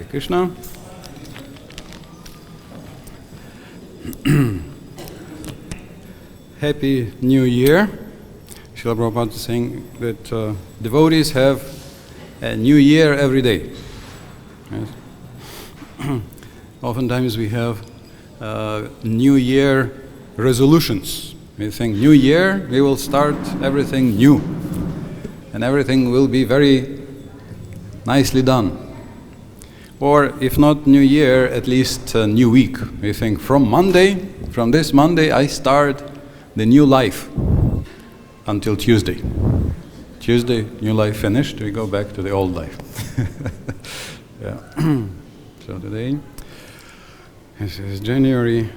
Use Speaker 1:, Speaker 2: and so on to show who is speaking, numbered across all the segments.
Speaker 1: Krishna. Happy New Year. Srila Prabhupada is saying that devotees have a new year every day. Yes. Oftentimes we have New Year resolutions. We think New Year, we will start everything new. And everything will be very nicely done. Or if not New Year, at least a new week. We think from this Monday, I start the new life until Tuesday. Tuesday, new life finished, we go back to the old life. Yeah. So today, this is January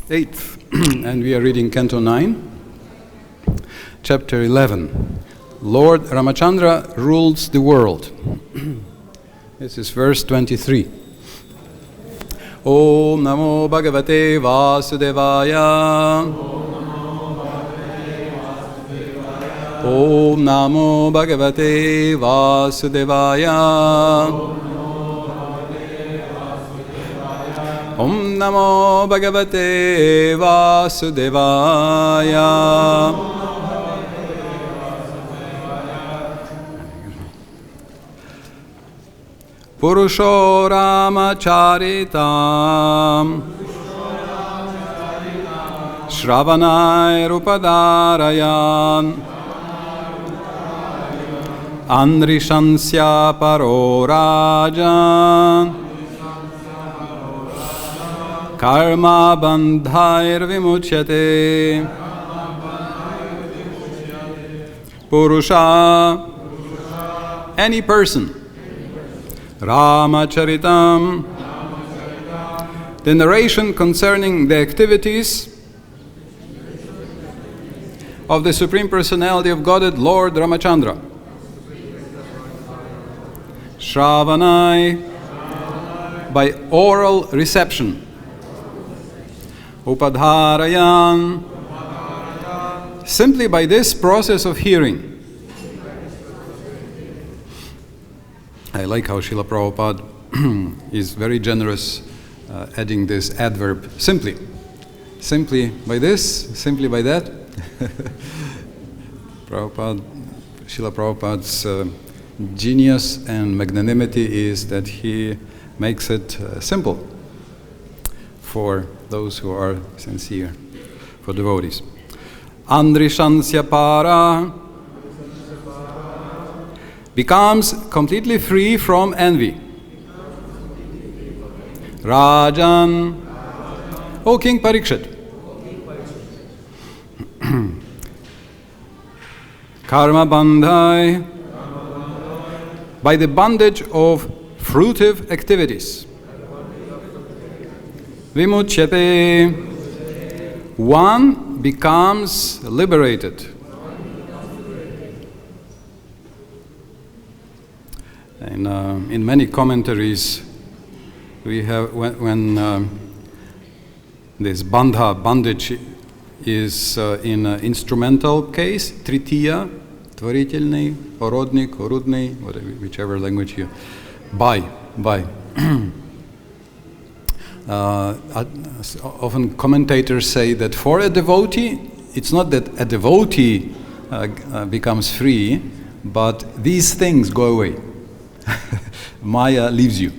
Speaker 1: 8th, and we are reading Canto 9, Chapter 11. Lord Ramachandra rules the world. This is verse 23. Om Namo Bhagavate Vasudevaya. Om Namo Bhagavate Vasudevaya. Om Namo Bhagavate Vasudevaya. Purusha Ramacharitam Shravanai Rupadarayan Andrishansya Paro Rajan Karma Bandhair Vimuchyate Purusha, any person. Ramacharitam, the narration concerning the activities of the Supreme Personality of Godhead, Lord Ramachandra. Shravanai, by oral reception. Upadharayan, simply by this process of hearing. I like how Srila Prabhupada is very generous adding this adverb, simply. Simply by this, simply by that. Srila Prabhupada's genius and magnanimity is that he makes it simple for those who are sincere, for devotees. Andrishansya para becomes completely free from envy. Rajan, O King Parikshit. Karma bandhai, by the bondage of fruitive activities. Vimuchyate, one becomes liberated. And in many commentaries, we have when this bondage is in an instrumental case, tritiya, tvaritelny, orodnik, orudny, whichever language you by. Often commentators say that for a devotee, it's not that a devotee becomes free, but these things go away. Maya leaves you,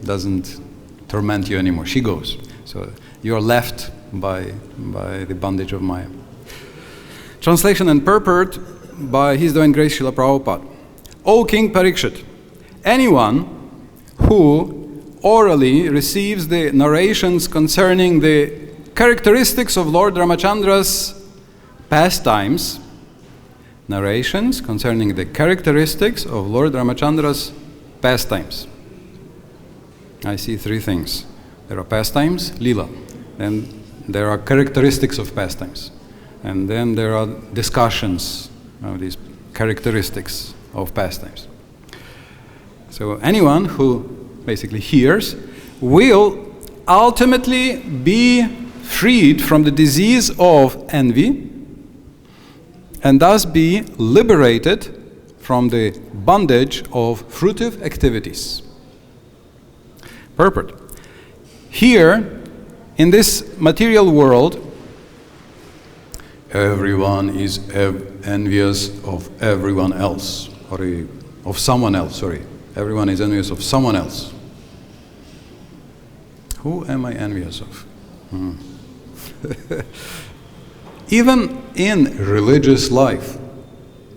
Speaker 1: doesn't torment you anymore. She goes. So you're left by the bondage of Maya. Translation and purport by His Divine Grace Srila Prabhupada. O King Parikshit, anyone who orally receives the narrations concerning the characteristics of Lord Ramachandra's pastimes, narrations concerning the characteristics of Lord Ramachandra's pastimes. I see three things. There are pastimes, lila. Then there are characteristics of pastimes. And then there are discussions of these characteristics of pastimes. So anyone who basically hears will ultimately be freed from the disease of envy and thus be liberated from the bondage of fruitive activities. purport. Here, in this material world, everyone is envious of everyone else, or of someone else, sorry. Everyone is envious of someone else. Who am I envious of? Even in religious life,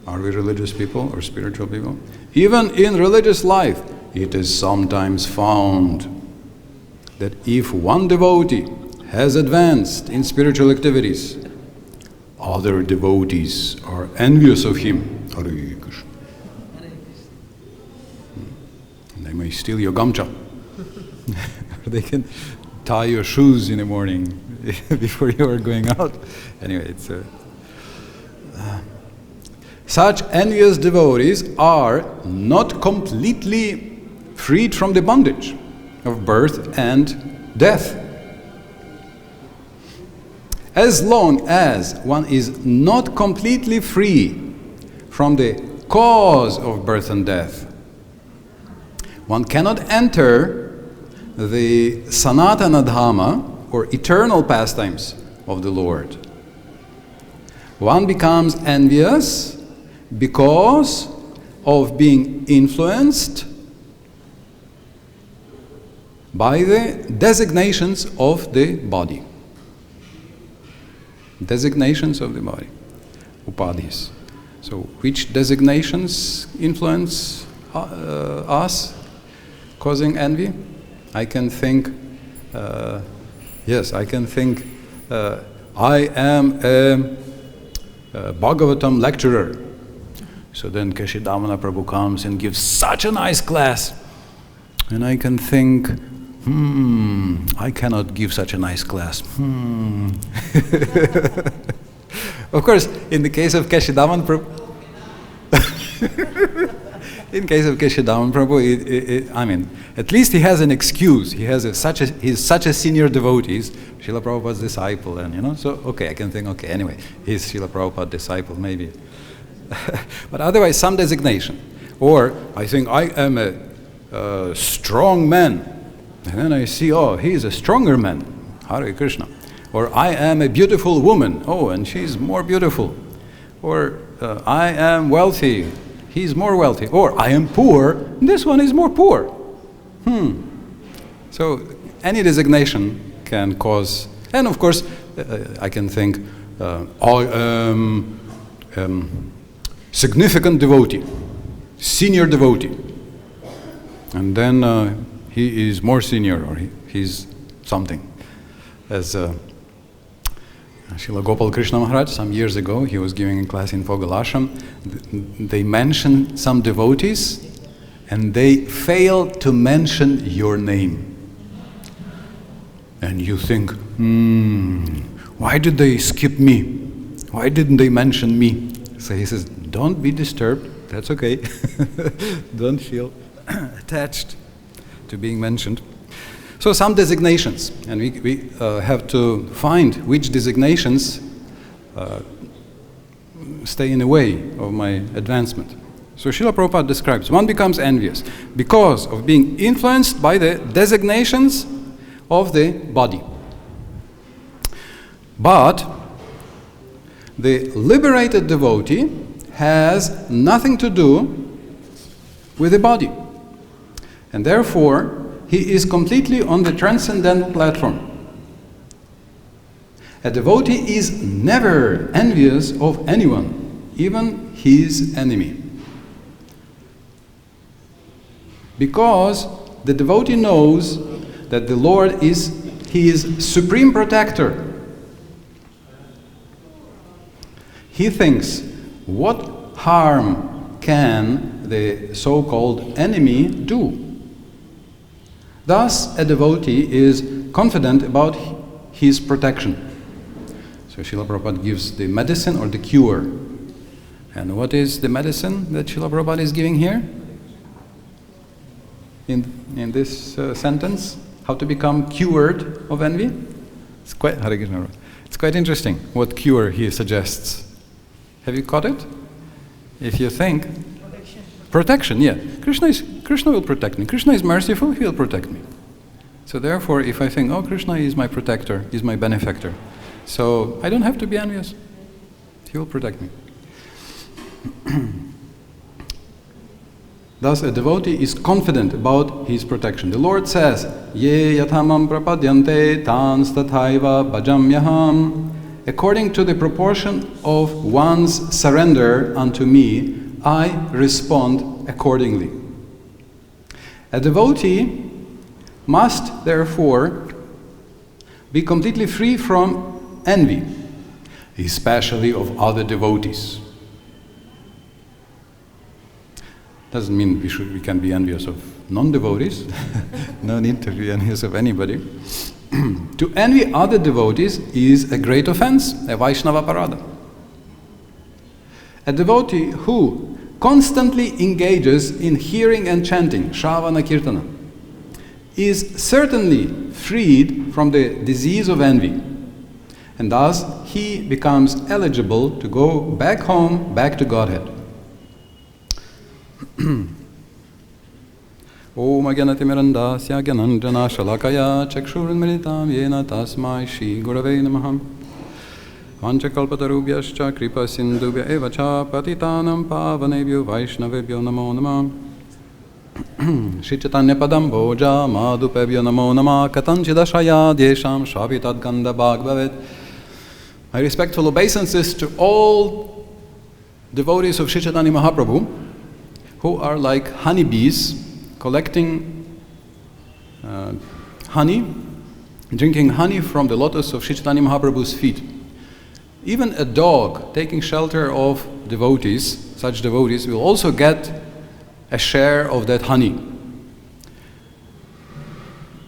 Speaker 1: are we religious people or spiritual people? Even in religious life, it is sometimes found that if one devotee has advanced in spiritual activities, other devotees are envious of him. Hare Krishna. They may steal your gamcha. They can tie your shoes in the morning before you are going out. Anyway, it's such envious devotees are not completely freed from the bondage of birth and death. As long as one is not completely free from the cause of birth and death, one cannot enter the Sanatana Dhamma, or eternal pastimes of the Lord. One becomes envious because of being influenced by the designations of the body. Designations of the body, upadhis. So, which designations influence us, causing envy? I can think, I can think, I am a Bhagavatam lecturer. So then Keshidamana Prabhu comes and gives such a nice class. And I can think, I cannot give such a nice class. Of course, in the case of Keshidamana Prabhu, in case of Keshidamana Prabhu, I mean, at least he has an excuse. He's such a senior devotee, he's Srila Prabhupada's disciple, and so okay, I can think, okay, anyway, he's Srila Prabhupada's disciple, maybe. But otherwise, some designation. Or I think I am a strong man, and then I see, oh, he's a stronger man. Hare Krishna. Or I am a beautiful woman. Oh, and she's more beautiful. Or I am wealthy. He's more wealthy. Or I am poor. This one is more poor. So any designation can cause, and of course, I can think, I am significant devotee, senior devotee, and then he is more senior, or he's something. As Srila Gopal Krishna Maharaj, some years ago, he was giving a class in Fogalasham. They mentioned some devotees, and they failed to mention your name. And you think, why did they skip me? Why didn't they mention me? So he says, don't be disturbed, that's okay. Don't feel attached to being mentioned. So some designations, and we have to find which designations stay in the way of my advancement. So Srila Prabhupada describes, one becomes envious because of being influenced by the designations of the body. But the liberated devotee has nothing to do with the body. And therefore, he is completely on the transcendental platform. A devotee is never envious of anyone, even his enemy. Because the devotee knows that the Lord is his supreme protector. He thinks, what harm can the so-called enemy do? Thus, a devotee is confident about his protection. So Srila Prabhupada gives the medicine or the cure. And what is the medicine that Srila Prabhupada is giving here? In this sentence, how to become cured of envy? It's quite interesting what cure he suggests. Have you caught it? If you think, protection, yeah. Krishna will protect me. Krishna is merciful, he will protect me. So therefore, if I think, oh, Krishna is my protector, is my benefactor, so I don't have to be envious. He will protect me. Thus, a devotee is confident about his protection. The Lord says, Ye yathamam prapadyante tans tathaiva bhajamyaham. According to the proportion of one's surrender unto me, I respond accordingly. A devotee must, therefore, be completely free from envy, especially of other devotees. Doesn't mean we can be envious of non-devotees. No need to be envious of anybody. To envy other devotees is a great offense, a Vaishnava parada. A devotee who constantly engages in hearing and chanting, Shravana Kirtana, is certainly freed from the disease of envy. And thus he becomes eligible to go back home, back to Godhead. Om Agyanatimirandasya Gyananjana Shalakaya Chakshurunmilitam Yena Tasmai Shri Gurave Namaham Vanchakalpatarubhyascha Kripa Sindubhya Evacha Patitanam Pavanebhyo Vaishnavebhyo Namo Namah Shri Chaitanya Padam Bhoja Madhupebhyo Namo Namah Katanchidashaya Desham Shravitad Ganda Bhagavavet. My respectful obeisances to all devotees of Shri Chaitanya Mahaprabhu, who are like honeybees collecting honey, drinking honey from the lotus of Shri Chaitanya Mahaprabhu's feet. Even a dog taking shelter of devotees, such devotees, will also get a share of that honey.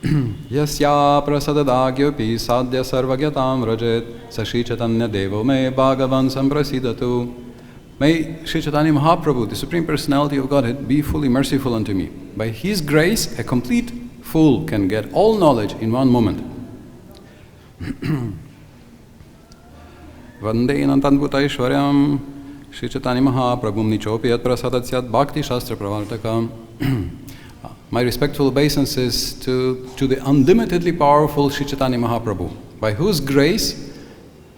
Speaker 1: Yasya prasadadagyopi sadhya sarvagyatam rajet sa Shri Chaitanya devo me bhagavan samprasidatu. May Shri Chaitanya Mahaprabhu, the Supreme Personality of Godhead, be fully merciful unto me. By His grace, a complete fool can get all knowledge in one moment. Vandenan tadbhutaishwaryam Shri Chaitanya Mahaprabhum nichopi yat prasadasyat bhakti shastra pravartakam. My respectful obeisances to the unlimitedly powerful Shri Chaitanya Mahaprabhu, by whose grace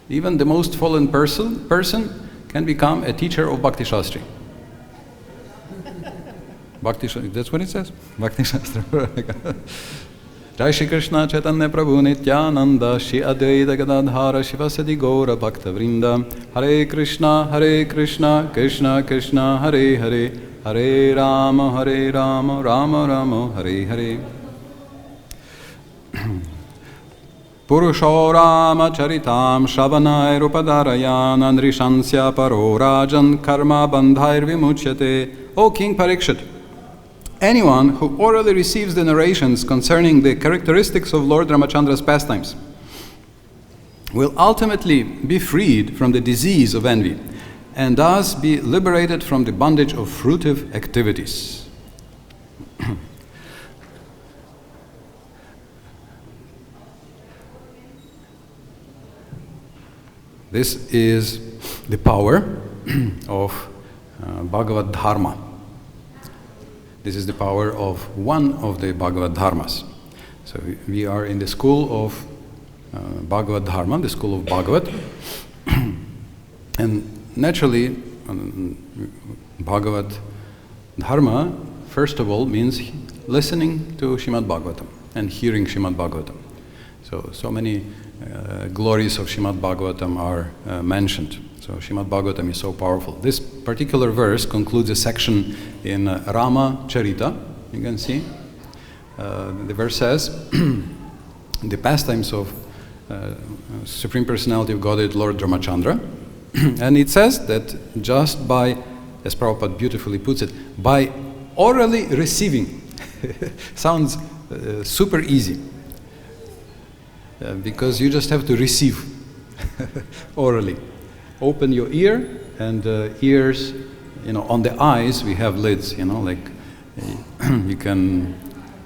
Speaker 1: even the most fallen person can become a teacher of Bhakti Shastri. Bhakti Shastri, that's what it says. Bhakti Shastra. Jai Shri Krishna Chaitanya Prabhu Nityananda Shri Advaita Gadadhara Shivasadi Gaura Bhakta Vrinda Hare Krishna Krishna Krishna Hare Hare Hare Rama Rama Rama Hare Hare. Purusha Rama Charitam Shravanai Rupadarayan Andrishansya Paro Rajan Karma Bandhair Vimuchyate. O King Parikshit, anyone who orally receives the narrations concerning the characteristics of Lord Ramachandra's pastimes will ultimately be freed from the disease of envy and thus be liberated from the bondage of fruitive activities. This is the power of Bhagavad Dharma. This is the power of one of the Bhagavad Dharmas. So we are in the school of Bhagavad Dharma, the school of Bhagavad. And naturally, Bhagavad Dharma, first of all, means listening to Srimad Bhagavatam and hearing Srimad Bhagavatam. So many glories of Srimad Bhagavatam are mentioned. So Srimad Bhagavatam is so powerful. This particular verse concludes a section in Rama Charita. You can see. The verse says, the pastimes of Supreme Personality of Godhead, Lord Ramachandra. And it says that just by, as Prabhupada beautifully puts it, by orally receiving. Sounds super easy. Because you just have to receive orally. Open your ear, and ears, on the eyes we have lids, like you can,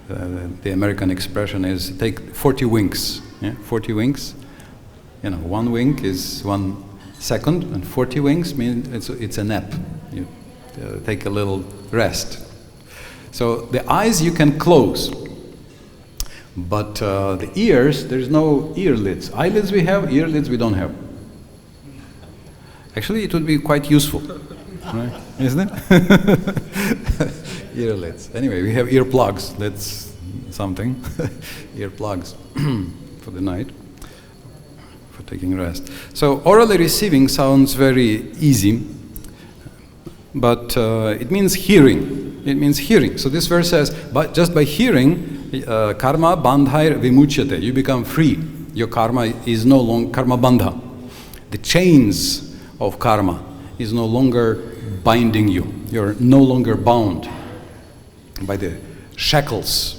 Speaker 1: the American expression is take 40 winks. 40 winks. One wink is 1 second, and 40 winks means it's a nap. You take a little rest. So the eyes you can close. But the ears, there's no ear lids. Eyelids we have, ear lids we don't have. Actually, it would be quite useful, right? Isn't it? Ear lids. Anyway, we have earplugs. That's something. Earplugs for the night, for taking rest. So orally receiving sounds very easy, but it means hearing. It means hearing. So this verse says, but just by hearing, karma bandhair vimuchyate, you become free. Your karma is no longer karma bandha. The chains of karma is no longer binding you. You're no longer bound by the shackles.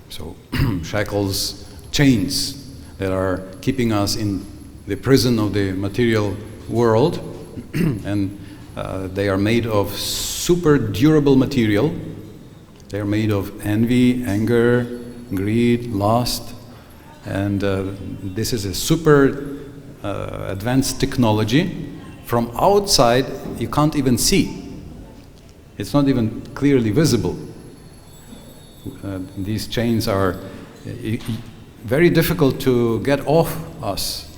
Speaker 1: So shackles, chains that are keeping us in the prison of the material world, and they are made of super durable material. They are made of envy, anger, greed, lust, and this is a super advanced technology. From outside, you can't even see. It's not even clearly visible. These chains are very difficult to get off us,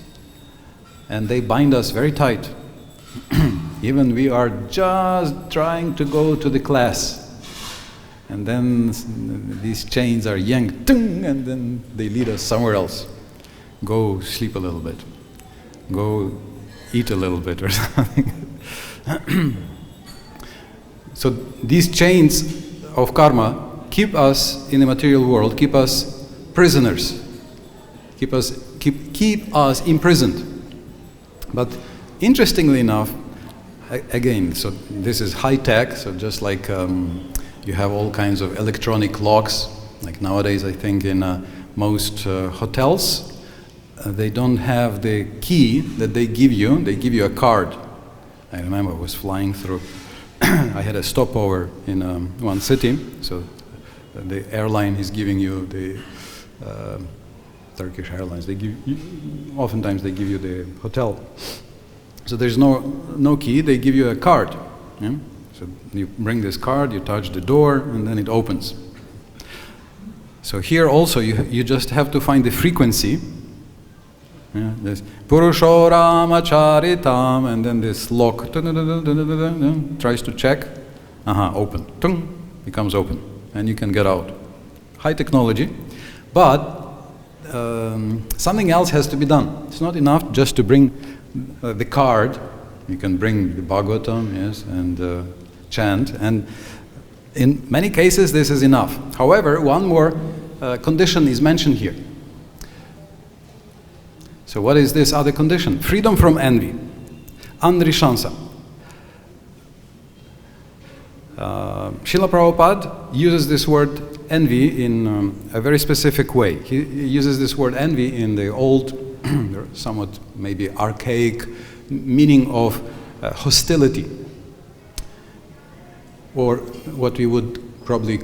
Speaker 1: and they bind us very tight. Even we are just trying to go to the class, and then these chains are yanked, and then they lead us somewhere else. Go sleep a little bit. Go eat a little bit or something. So these chains of karma keep us in the material world, keep us prisoners, keep us imprisoned. But interestingly enough, again, so this is high tech. So just like you have all kinds of electronic locks, like nowadays I think in most hotels, they don't have the key that they give you. They give you a card. I remember I was flying through. I had a stopover in one city, so the airline is giving you the Turkish Airlines. Oftentimes they give you the hotel. So there's no key. They give you a card. Yeah? So you bring this card, you touch the door, and then it opens. So here also you just have to find the frequency. Yeah, this Purusha Ramacharitam, and then this lock tries to check. Open. Becomes open, and you can get out. High technology, but something else has to be done. It's not enough just to bring the card. You can bring the Bhagavatam, yes, and chant, and in many cases this is enough. However, one more condition is mentioned here. So what is this other condition? Freedom from envy. Andrishansa. Srila Prabhupada uses this word envy in a very specific way. He uses this word envy in the old, somewhat maybe archaic meaning of hostility. Or what we would probably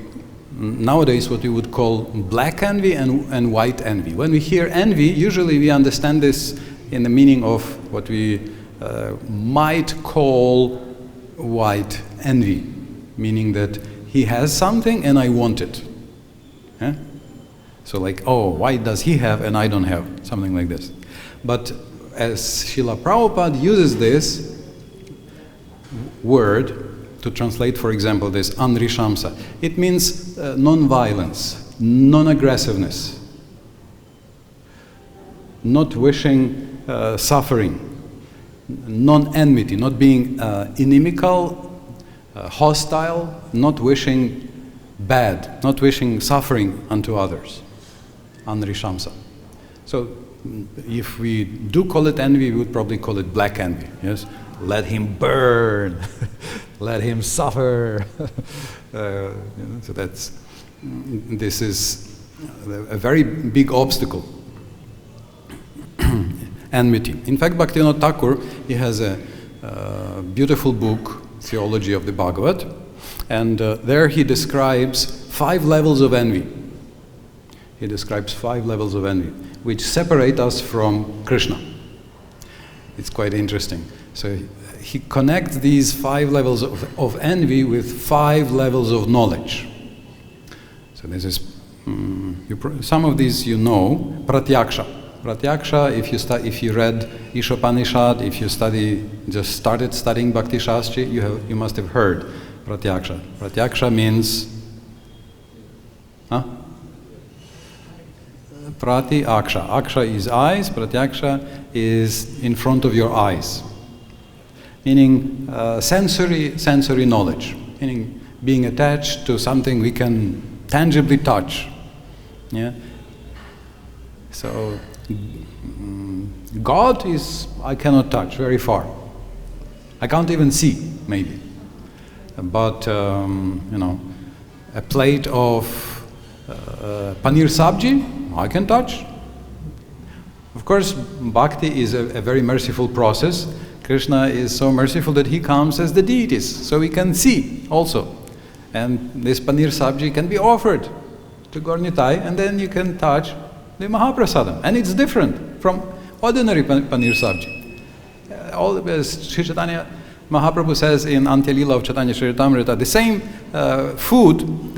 Speaker 1: nowadays what we would call black envy and white envy. When we hear envy, usually we understand this in the meaning of what we might call white envy, meaning that he has something and I want it. Yeah? So like, oh, why does he have and I don't have? Something like this. But as Srila Prabhupada uses this word to translate, for example, this anrishamsa, it means non-violence, non-aggressiveness, not wishing suffering, non-enmity, not being inimical, hostile, not wishing bad, not wishing suffering unto others. Anrishamsa. So if we do call it envy, we would probably call it black envy. Yes, let him burn, let him suffer. So this is a very big obstacle. Enmity. In fact, Bhaktivinoda Thakur, he has a beautiful book, Theology of the Bhagavad, and there he describes 5 levels of envy. He describes 5 levels of envy, which separate us from Krishna. It's quite interesting. So he connects these 5 levels of envy with 5 levels of knowledge. So this is some of these you know. Pratyaksha. Pratyaksha, if you read Ishopanishad, if you started studying Bhakti Shastri, you must have heard Pratyaksha. Pratyaksha means Prati Aksha. Aksha is eyes, Pratyaksha is in front of your eyes. Meaning sensory knowledge. Meaning being attached to something we can tangibly touch. Yeah. So God I cannot touch, very far. I can't even see, maybe. But a plate of paneer sabji, I can touch. Of course, bhakti is a very merciful process. Krishna is so merciful that he comes as the deities, so we can see also. And this paneer sabji can be offered to Gaur-Nitai, and then you can touch the Mahaprasadam. And it's different from ordinary paneer sabji. As Sri Chaitanya Mahaprabhu says in Antya-lila of Chaitanya Charitamrita, the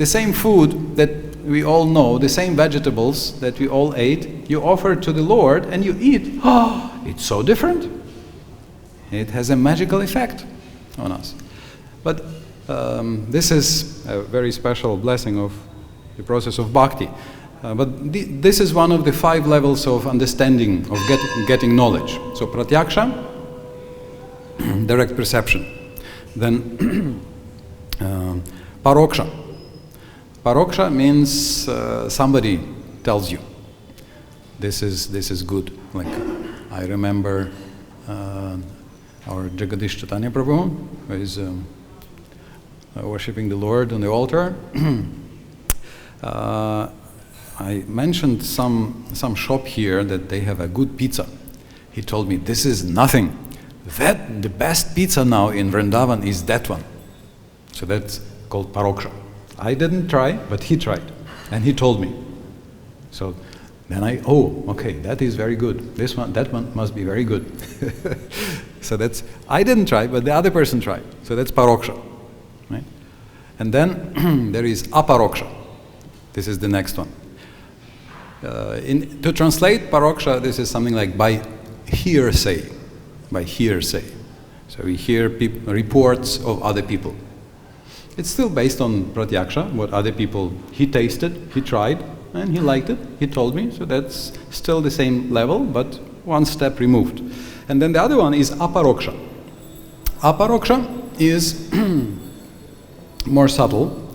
Speaker 1: same food that we all know, the same vegetables that we all ate, you offer to the Lord and you eat. Oh, it's so different. It has a magical effect on us. But this is a very special blessing of the process of bhakti. But this is one of the 5 levels of understanding, of getting knowledge. So pratyaksha, direct perception. Then paroksha. Paroksha means somebody tells you, this is good. Like I remember our Jagadish Chaitanya Prabhu, who is worshipping the Lord on the altar. I mentioned some shop here that they have a good pizza. He told me, this is nothing. The best pizza now in Vrindavan is that one. So that's called paroksha. I didn't try, but he tried. And he told me. So then okay, that is very good. That one must be very good. So I didn't try, but the other person tried. So that's paroksha. Right? And then there is aparoksha. This is the next one. To translate paroksha, this is something like by hearsay. By hearsay. So we hear reports of other people. It's still based on pratyaksha, what other people, he tasted, he tried, and he liked it, he told me, so that's still the same level, but one step removed. And then the other one is aparoksha. Aparoksha is more subtle.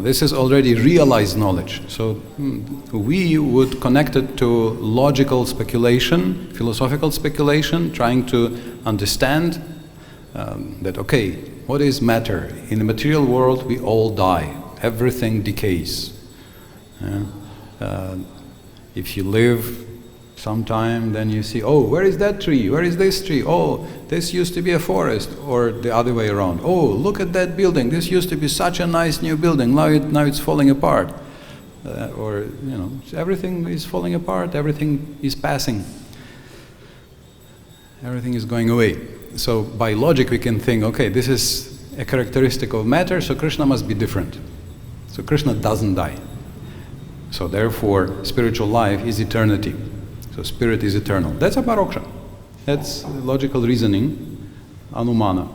Speaker 1: This is already realized knowledge. So we would connect it to logical speculation, philosophical speculation, trying to understand that, okay, what is matter? In the material world, we all die. Everything decays. If you live sometime, then you see, oh, where is that tree? Where is this tree? Oh, this used to be a forest, or the other way around. Oh, look at that building. This used to be such a nice new building. Now it's falling apart. Everything is falling apart. Everything is passing. Everything is going away. So by logic we can think, okay, this is a characteristic of matter, so Krishna must be different. So Krishna doesn't die. So therefore spiritual life is eternity. So spirit is eternal. That's a paroksha. That's logical reasoning, anumana.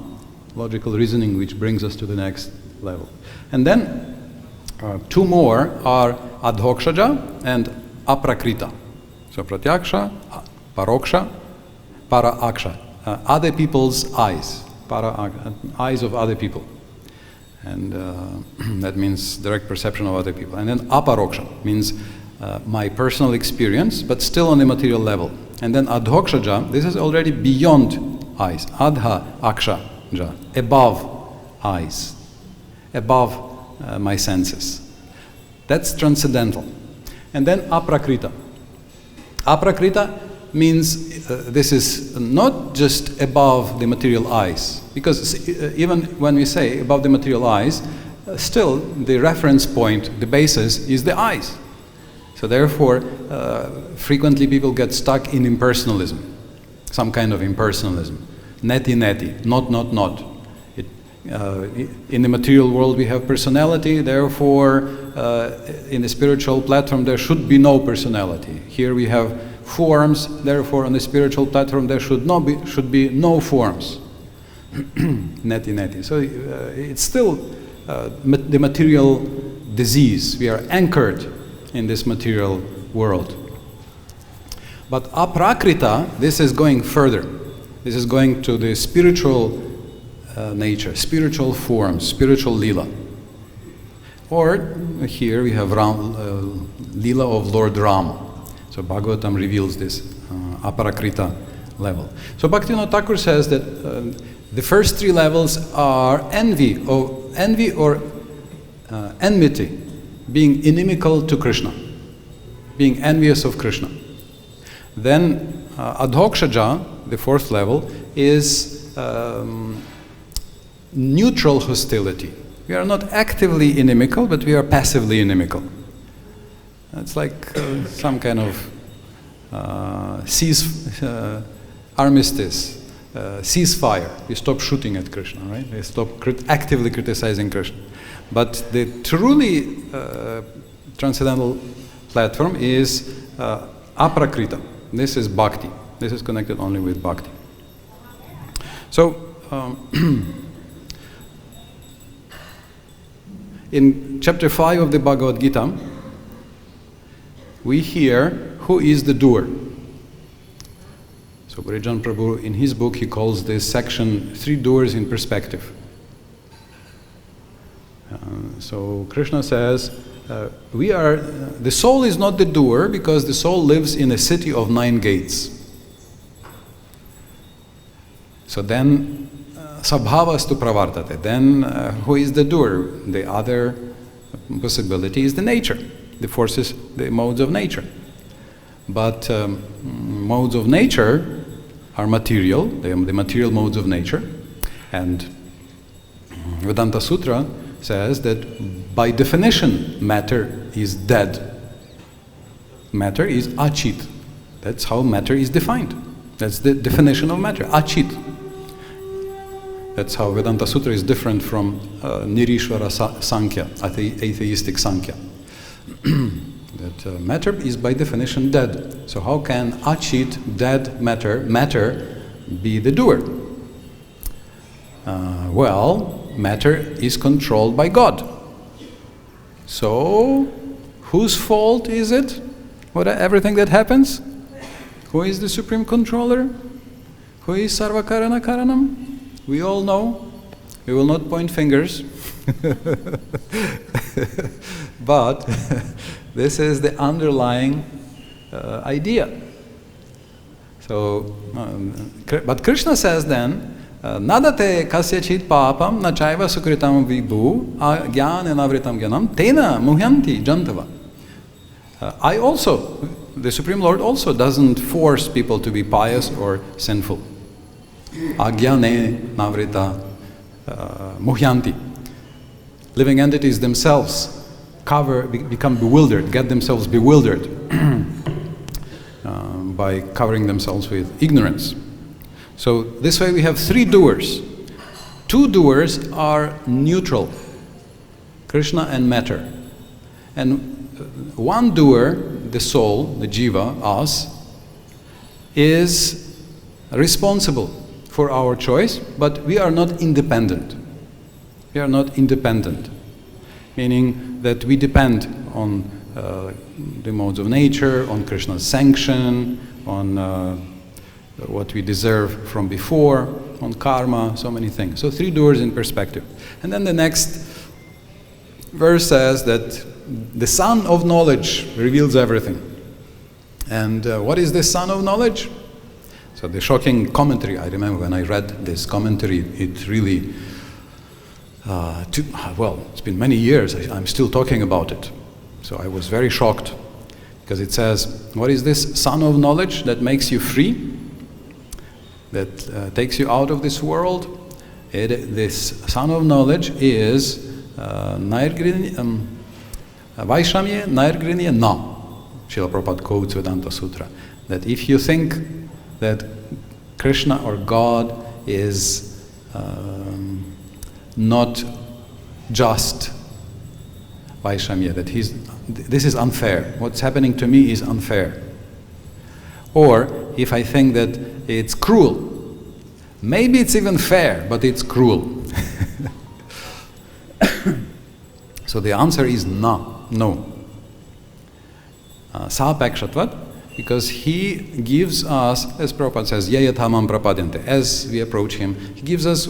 Speaker 1: Logical reasoning which brings us to the next level. And then 2 more are adhokshaja and aprakrita. So pratyaksha, paroksha, para-aksha. Other people's eyes. Eyes of other people. And that means direct perception of other people. And then aparoksha means my personal experience, but still on the material level. And then adhokshaja, this is already beyond eyes. Adha akshaja, above eyes, above my senses. That's transcendental. And then aprakrita. Aprakrita means this is not just above the material eyes, because even when we say above the material eyes, still the reference point, the basis is the eyes. So therefore, frequently people get stuck in impersonalism, some kind of impersonalism. Neti, not. In the material world we have personality, therefore in the spiritual platform there should be no personality. Here we have forms, therefore on the spiritual platform there should be no forms. Neti. So it's still the material disease. We are anchored in this material world. But aprakrita, this is going further. This is going to the spiritual nature, spiritual forms, spiritual lila. Or here we have lila of Lord Ram. So Bhagavatam reveals this aprakrita level. So Bhaktivinoda Thakur says that the first three levels are envy or enmity, being inimical to Krishna, being envious of Krishna. Then adhokshaja, the fourth level, is neutral hostility. We are not actively inimical, but we are passively inimical. It's like some kind of armistice, ceasefire. We stop shooting at Krishna, right? We stop actively criticizing Krishna. But the truly transcendental platform is aprakrita. This is bhakti. This is connected only with bhakti. So, in chapter 5 of the Bhagavad-Gita, we hear who is the doer. So Bhurijan Prabhu, in his book, he calls this section Three Doers in Perspective. So Krishna says, the soul is not the doer because the soul lives in a city of 9 gates. So then, sabhavastu pravartate. Then who is the doer? The other possibility is the nature, the forces, the modes of nature. But modes of nature are material, the material modes of nature. And Vedanta Sutra says that by definition matter is dead. Matter is achit. That's how matter is defined. That's the definition of matter, achit. That's how Vedanta Sutra is different from Nirishvara Sankhya, atheistic Sankhya. That matter is by definition dead. So how can achit, dead matter be the doer? Well, matter is controlled by God. So, whose fault is it? Everything that happens? Who is the supreme controller? Who is sarvakarana karanam? We all know. We will not point fingers. But this is the underlying idea. So, but Krishna says then, nadate kasyachit papam nachaiva sukritam vibhu jnanavritam jnanam tena muhyanti jantava. I also, the Supreme Lord also doesn't force people to be pious or sinful. Agyane navrita muhyanti. Living entities themselves become bewildered, get themselves bewildered by covering themselves with ignorance. So this way we have 3 doers. 2 doers are neutral, Krishna and matter. And 1 doer, the soul, the jiva, us, is responsible for our choice, but we are not independent. We are not independent, meaning that we depend on the modes of nature, on Krishna's sanction, on what we deserve from before, on karma, so many things. So 3 doers in perspective. And then the next verse says that the sun of knowledge reveals everything. And what is the sun of knowledge? So the shocking commentary, I remember when I read this commentary, it really, it's been many years, I'm still talking about it. So I was very shocked, because it says, what is this sun of knowledge that makes you free? That takes you out of this world? This sun of knowledge is Vaishamye Nairgrinya Na. Srila Prabhupada quotes Vedanta Sutra. That if you think that Krishna or God is not just Vaishamya, that this is unfair. What's happening to me is unfair. Or if I think that it's cruel, maybe it's even fair, but it's cruel. So the answer is no. Sapakshatvat, because he gives us, as Prabhupada says, yayathamam prapadyante, as we approach him, he gives us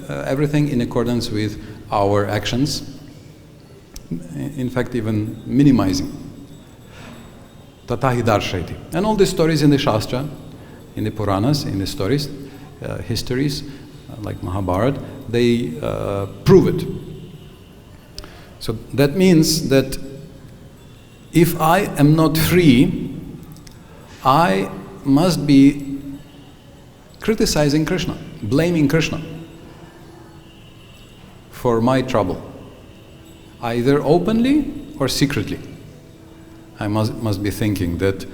Speaker 1: everything in accordance with our actions, in fact even minimizing. Tatahi darshayati. And all the stories in the Shastra, in the Puranas, in the stories, histories, like Mahabharata, they prove it. So that means that if I am not free, I must be criticizing Krishna, blaming Krishna for my trouble, either openly or secretly. I must be thinking that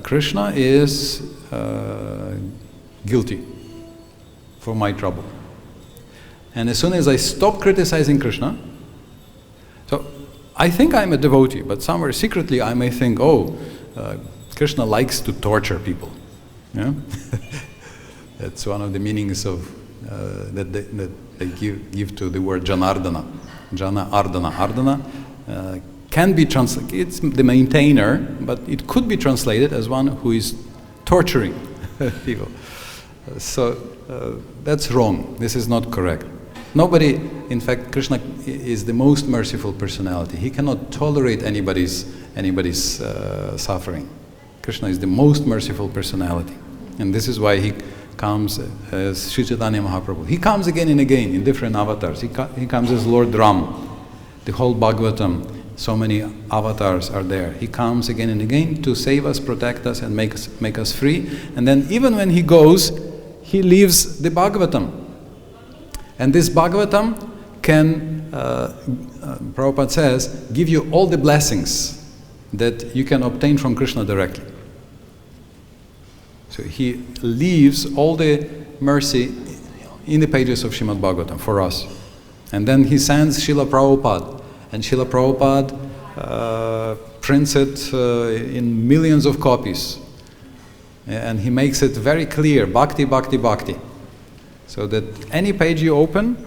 Speaker 1: Krishna is guilty for my trouble. And as soon as I stop criticizing Krishna, so I think I'm a devotee, but somewhere secretly I may think, Krishna likes to torture people. Yeah? That's one of the meanings of that they give to the word Janardana. Jana Ardana. Ardana can be translated, it's the maintainer, but it could be translated as one who is torturing people. So that's wrong. This is not correct. Nobody, in fact, Krishna is the most merciful personality. He cannot tolerate anybody's suffering. Krishna is the most merciful personality. And this is why he comes as Sri Chaitanya Mahaprabhu. He comes again and again in different avatars. He comes as Lord Ram. The whole Bhagavatam, so many avatars are there. He comes again and again to save us, protect us, and make us free. And then even when he goes, he leaves the Bhagavatam. And this Bhagavatam can, Prabhupada says, give you all the blessings that you can obtain from Krishna directly. So he leaves all the mercy in the pages of Srimad Bhagavatam for us. And then he sends Srila Prabhupada. And Srila Prabhupada prints it in millions of copies. And he makes it very clear, bhakti, bhakti, bhakti. So that any page you open,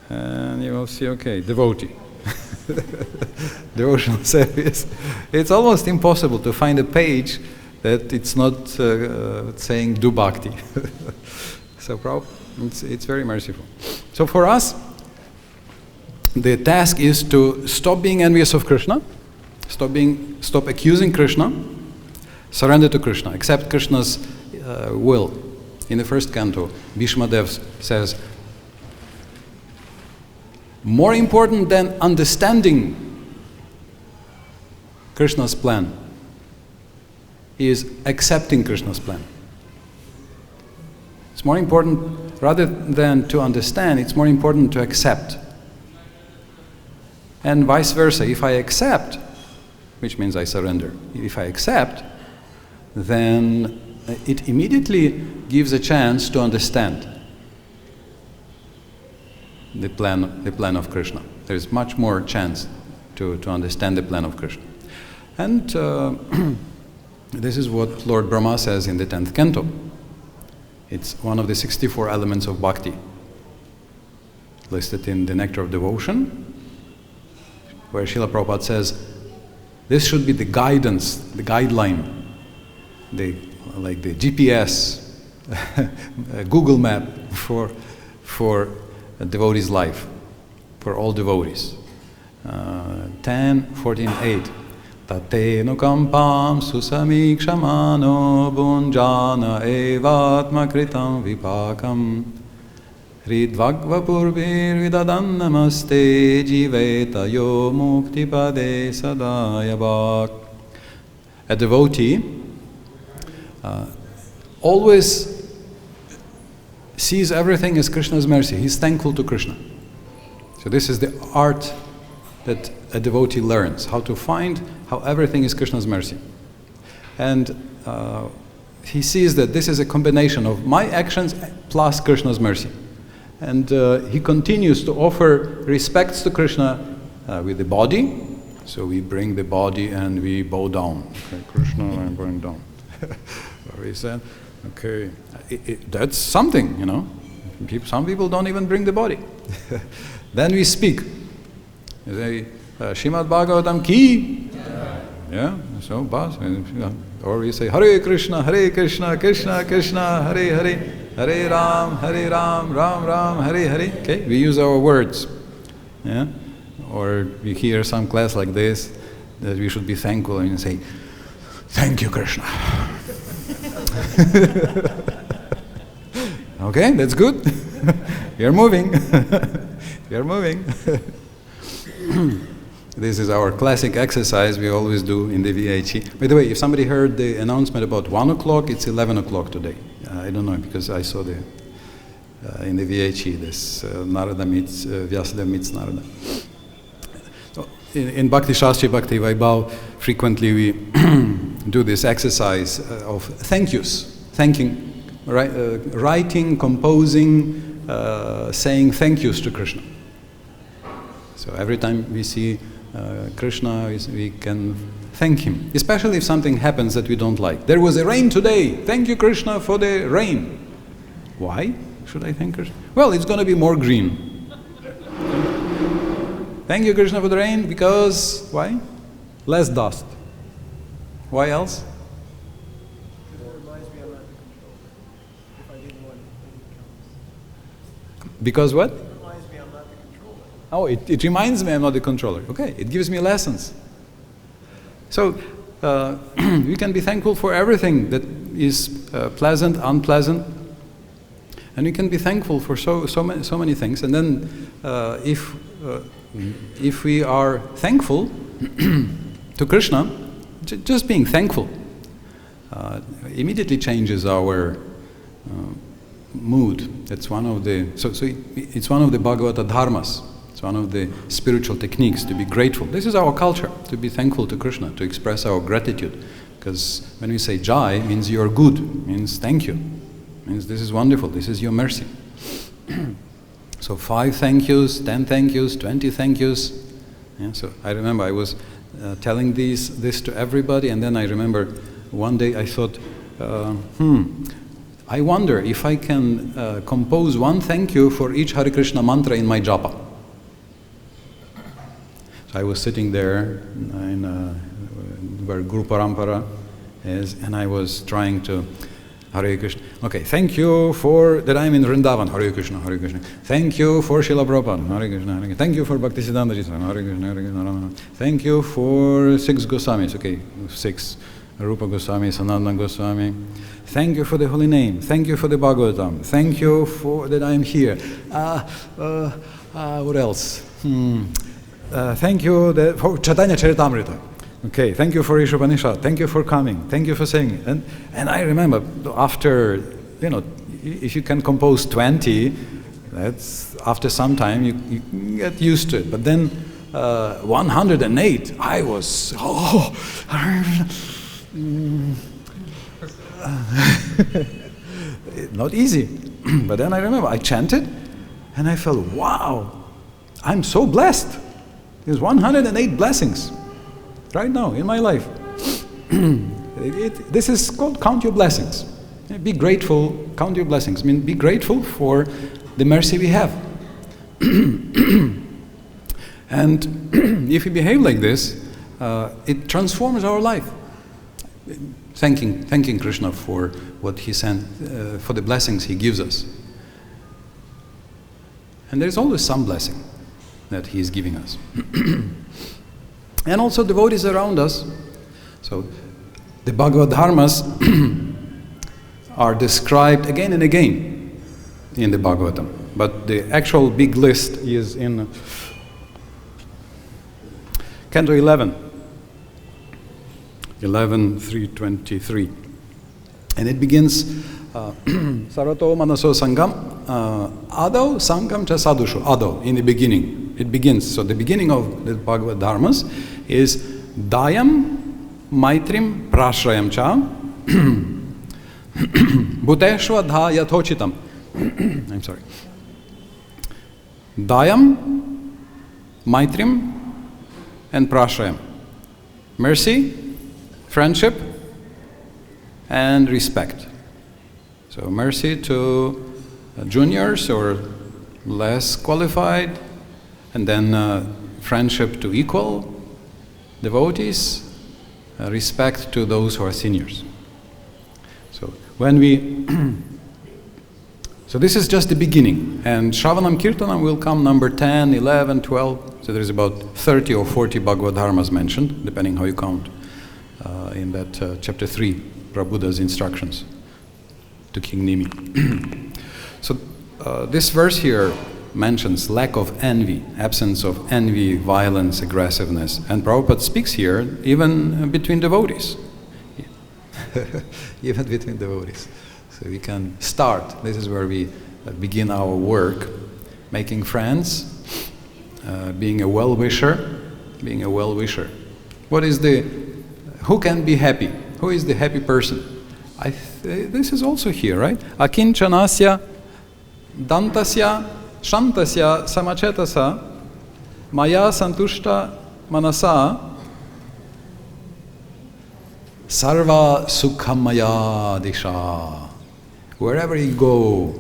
Speaker 1: and you will see, devotee. Devotional service. It's almost impossible to find a page that it's not saying do bhakti. So it's very merciful. So for us, the task is to stop being envious of Krishna, stop accusing Krishna, surrender to Krishna, accept Krishna's will. In the first canto, Bhishmadev says, more important than understanding Krishna's plan is accepting Krishna's plan. It's more important, rather than to understand, it's more important to accept. And vice versa, if I accept, which means I surrender, if I accept, then it immediately gives a chance to understand the plan of Krishna. There is much more chance to understand the plan of Krishna. And this is what Lord Brahma says in the 10th canto. It's one of the 64 elements of bhakti, listed in the Nectar of Devotion, where Srila Prabhupada says, this should be the guidance, the guideline, like the GPS, Google map for a devotee's life, for all devotees. 10, 14, 8. Tate nukampam susamikshamano bunjana evatma kritam vipakam hridvagva purvir vidadan namaste jiveta yo muktipade sadayabhak. A devotee always sees everything as Krishna's mercy. He's thankful to Krishna. So this is the art that a devotee learns, how to find how everything is Krishna's mercy. And he sees that this is a combination of my actions plus Krishna's mercy. and he continues to offer respects to Krishna with the body. So we bring the body and we bow down. Okay, Krishna, I'm bowing down. We said, okay, that's something, you know. Some people don't even bring the body. Then we speak. We say, Srimad Bhagavatam ki. Yeah, so or we say Hare Krishna, Krishna Krishna, Hare Hare, Hare Ram, Ram Ram, Hare Hare. Okay, we use our words. Yeah, or we hear some class like this that we should be thankful and say, "Thank you, Krishna." Okay, that's good. You're moving. You're moving. This is our classic exercise we always do in the VIT. By the way, if somebody heard the announcement about 1 o'clock, it's 11 o'clock today. I don't know, because I saw in the VIT this Narada meets, Vyasadeva meets Narada. So in Bhakti Shastri, Bhakti Vaibhav, frequently we do this exercise of thank yous, thanking, writing, composing, saying thank yous to Krishna. So every time we see Krishna, we can thank him, especially if something happens that we don't like. There was a rain today. Thank you, Krishna, for the rain. Why should I thank Krishna? Well, it's going to be more green. Thank you, Krishna, for the rain because, why? Less dust. Why else?
Speaker 2: It reminds me I'm not the controller. If I didn't want it,
Speaker 1: Because what?
Speaker 2: it reminds me I'm not the controller.
Speaker 1: Oh, it reminds me I'm not the controller. Okay, it gives me lessons. So we can be thankful for everything that is pleasant, unpleasant, and we can be thankful for so many things. And then if we are thankful to Krishna, just being thankful immediately changes our mood. That's one of the it's one of the Bhagavata dharmas. It's one of the spiritual techniques to be grateful. This is our culture, to be thankful to Krishna, to express our gratitude. Because when we say Jai, means you are good, means thank you, means this is wonderful, this is your mercy. So 5 thank yous, 10 thank yous, 20 thank yous. Yeah, so I remember I was telling this to everybody, and then I remember one day I thought, I wonder if I can compose 1 thank you for each Hare Krishna mantra in my japa. So I was sitting there in where Guru Parampara is, and I was trying to Hare Krishna. Okay, thank you for that I'm in Vrindavan. Hare Krishna, Hare Krishna. Thank you for Srila Prabhupada. Hare Krishna, Hare Krishna. Thank you for Bhaktisiddhanta Ji. Hare Krishna, Hare Krishna. Thank you for 6 Goswamis. Okay, 6. Rupa Goswami, Sanatana Goswami. Thank you for the holy name. Thank you for the Bhagavatam. Thank you for that I am here. What else? Thank you for Chaitanya Charitamrita. Okay, thank you for Ishopanishad. Thank you for coming. Thank you for saying. And I remember after, if you can compose 20, that's after some time you get used to it. But then 108, I was not easy. But then I remember I chanted, and I felt, wow, I'm so blessed. There's 108 blessings right now in my life. This is called count your blessings. Be grateful, count your blessings. I mean, be grateful for the mercy we have. And if we behave like this, it transforms our life. Thanking Krishna for what he sent, for the blessings he gives us. And there's always some blessing that he is giving us. And also devotees around us. So the Bhagavad Dharmas are described again and again in the Bhagavatam. But the actual big list is in Canto 11, 323. And it begins, Sarato Manaso Sangam, Ado Sangam Cha Sadhushu, Ado, in the beginning. It begins. So the beginning of the Bhagavad Dharmas is Dayam Maitrim Prashrayam Cha Bhuteshwa Dha Yathochitam. I'm sorry. Dayam, Maitrim, and Prashayam. Mercy, friendship, and respect. So mercy to juniors or less qualified, and then friendship to equal devotees, respect to those who are seniors. So when we so this is just the beginning, and Shravanam Kirtanam will come number 10, 11, 12, so there's about 30 or 40 Bhagavad Dharmas mentioned, depending how you count, in that chapter 3, Prabhuda's instructions to King Nimi. So this verse here mentions lack of envy, absence of envy, violence, aggressiveness, and Prabhupada speaks here even between devotees. Even between devotees. So we can start. This is where we begin our work, making friends, being a well-wisher, being a well-wisher. Who can be happy? Who is the happy person? This is also here, right? Akinchanasya, dantasya, shantasya, samachetasa, maya santushta manasa, sarva sukhamaya disha. Wherever you go,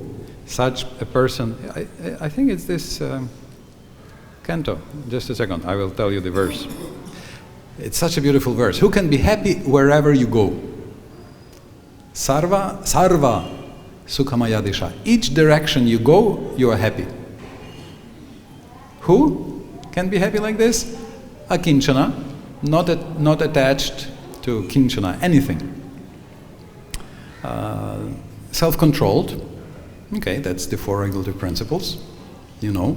Speaker 1: such a person, I think it's this canto. Just a second, I will tell you the verse. It's such a beautiful verse. Who can be happy wherever you go? Sarva sukhamaya disha. Each direction you go, you are happy. Who can be happy like this? Akinchana, not attached to kinchana, anything. Self-controlled. Okay, that's the four regulative principles. You know.